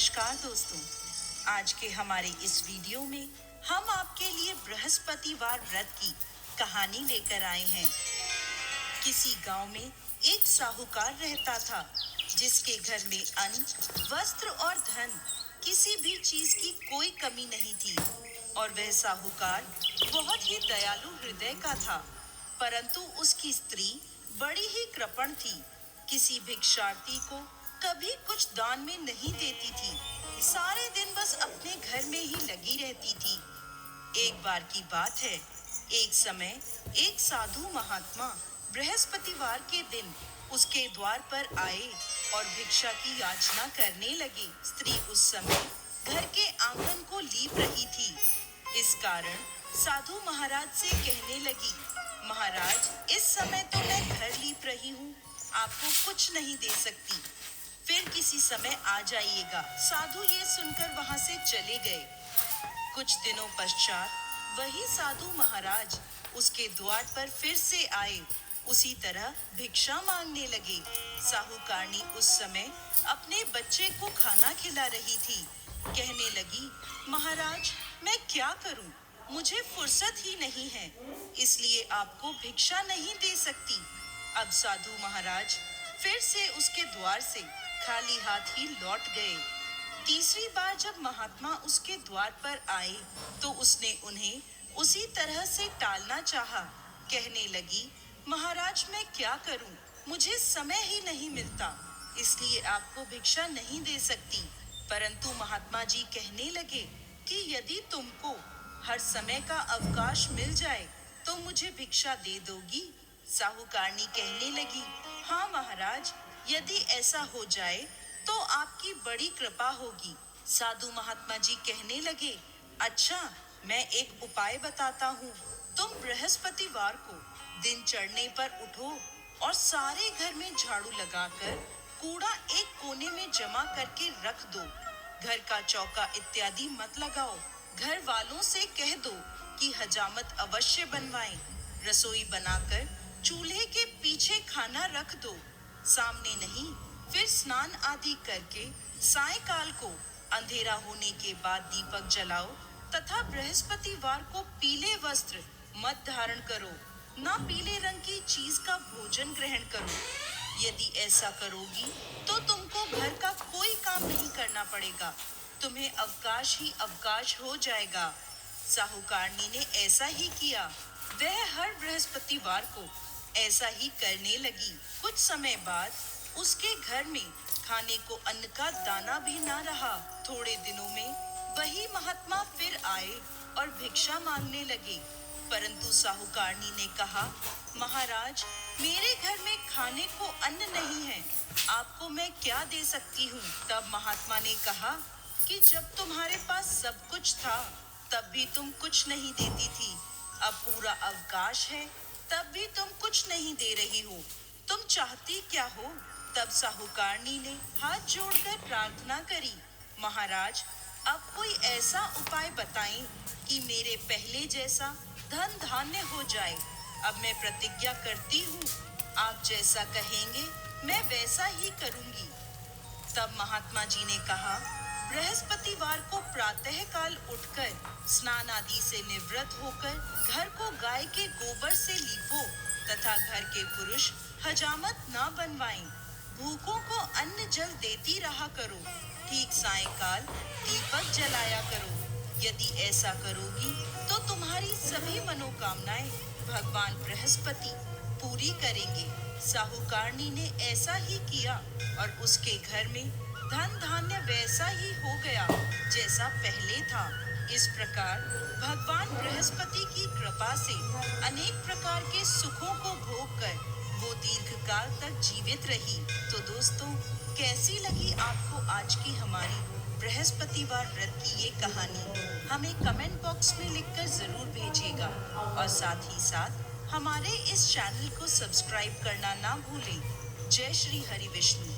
नमस्कार दोस्तों। आज के हमारे इस वीडियो में हम आपके लिए बृहस्पतिवार व्रत की कहानी लेकर आए हैं। किसी गांव में एक साहूकार रहता था जिसके घर में अन्न, वस्त्र और धन किसी भी चीज की कोई कमी नहीं थी। और वह साहूकार बहुत ही दयालु हृदय का था, परंतु उसकी स्त्री बड़ी ही कृपण थी। किसी भिक्षार्थी को कभी कुछ दान में नहीं देती थी। सारे दिन बस अपने घर में ही लगी रहती थी। एक बार की बात है, एक समय एक साधु महात्मा बृहस्पतिवार के दिन उसके द्वार पर आए और भिक्षा की याचना करने लगे। स्त्री उस समय घर के आंगन को लीप रही थी। इस कारण साधु महाराज से कहने लगी, महाराज, इस समय तो मैं घर लीप रही हूँ, आपको कुछ नहीं दे सकती, फिर किसी समय आ जाइएगा। साधु ये सुनकर वहां से चले गए। कुछ दिनों पश्चात वही साधु महाराज उसके द्वार पर फिर से आए। उसी तरह भिक्षा मांगने लगे। साहूकारनी उस समय अपने बच्चे को खाना खिला रही थी। कहने लगी, महाराज, मैं क्या करूं? मुझे फुर्सत ही नहीं है, इसलिए आपको भिक्षा नहीं दे सकती। अब साधु महाराज फिर से उसके द्वार से खाली हाथ ही लौट गए। तीसरी बार जब महात्मा उसके द्वार पर आए तो उसने उन्हें उसी तरह से टालना चाहा। कहने लगी, महाराज, मैं क्या करूं? मुझे समय ही नहीं मिलता, इसलिए आपको भिक्षा नहीं दे सकती। परंतु महात्मा जी कहने लगे कि यदि तुमको हर समय का अवकाश मिल जाए तो मुझे भिक्षा दे दोगी? साहूकारनी कहने लगी, हाँ महाराज, यदि ऐसा हो जाए तो आपकी बड़ी कृपा होगी। साधु महात्मा जी कहने लगे, अच्छा, मैं एक उपाय बताता हूँ। तुम बृहस्पतिवार को दिन चढ़ने पर उठो और सारे घर में झाड़ू लगाकर कूड़ा एक कोने में जमा करके रख दो। घर का चौका इत्यादि मत लगाओ। घर वालों से कह दो कि हजामत अवश्य बनवाएं। रसोई बनाकर चूल्हे के पीछे खाना रख दो। सामने नहीं, फिर स्नान आदि करके सायंकाल को अंधेरा होने के बाद दीपक जलाओ तथा बृहस्पतिवार को पीले वस्त्र मत धारण करो, ना पीले रंग की चीज का भोजन ग्रहण करो। यदि ऐसा करोगी तो तुमको घर का कोई काम नहीं करना पड़ेगा, तुम्हें अवकाश ही अवकाश हो जाएगा। साहूकारनी ने ऐसा ही किया। वह हर बृहस्पतिवार को ऐसा ही करने लगी। कुछ समय बाद उसके घर में खाने को अन्न का दाना भी ना रहा। थोड़े दिनों में वही महात्मा फिर आए और भिक्षा मांगने लगे। परंतु साहूकारनी ने कहा, महाराज, मेरे घर में खाने को अन्न नहीं है, आपको मैं क्या दे सकती हूँ? तब महात्मा ने कहा कि जब तुम्हारे पास सब कुछ था तब भी तुम कुछ नहीं देती थी, अब पूरा अवकाश है तब भी तुम कुछ नहीं दे रही हो, तुम चाहती क्या हो? तब साहूकारनी ने हाथ जोड़कर प्रार्थना करी, महाराज, अब कोई ऐसा उपाय बताएं कि मेरे पहले जैसा धन धान्य हो जाए। अब मैं प्रतिज्ञा करती हूँ, आप जैसा कहेंगे मैं वैसा ही करूँगी। तब महात्मा जी ने कहा, बृहस्पतिवार को प्रातः काल उठकर स्नान आदि से निवृत्त होकर घर को गाय के गोबर से लीपो तथा घर के पुरुष हजामत ना बनवाएं। भूखों को अन्न जल देती रहा करो। ठीक सायंकाल दीपक जलाया करो। यदि ऐसा करोगी तो तुम्हारी सभी मनोकामनाएं भगवान बृहस्पति पूरी करेंगे। साहूकारनी ने ऐसा ही किया और उसके घर में धन धान्य वैसा ही हो गया जैसा पहले था। इस प्रकार भगवान बृहस्पति की कृपा से अनेक प्रकार के सुखों को भोग कर वो दीर्घकाल तक जीवित रही। तो दोस्तों, कैसी लगी आपको आज की हमारी बृहस्पतिवार व्रत की ये कहानी? हमें कमेंट बॉक्स में लिखकर जरूर भेजिएगा और साथ ही साथ हमारे इस चैनल को सब्सक्राइब करना ना भूलें। जय श्री हरि विष्णु।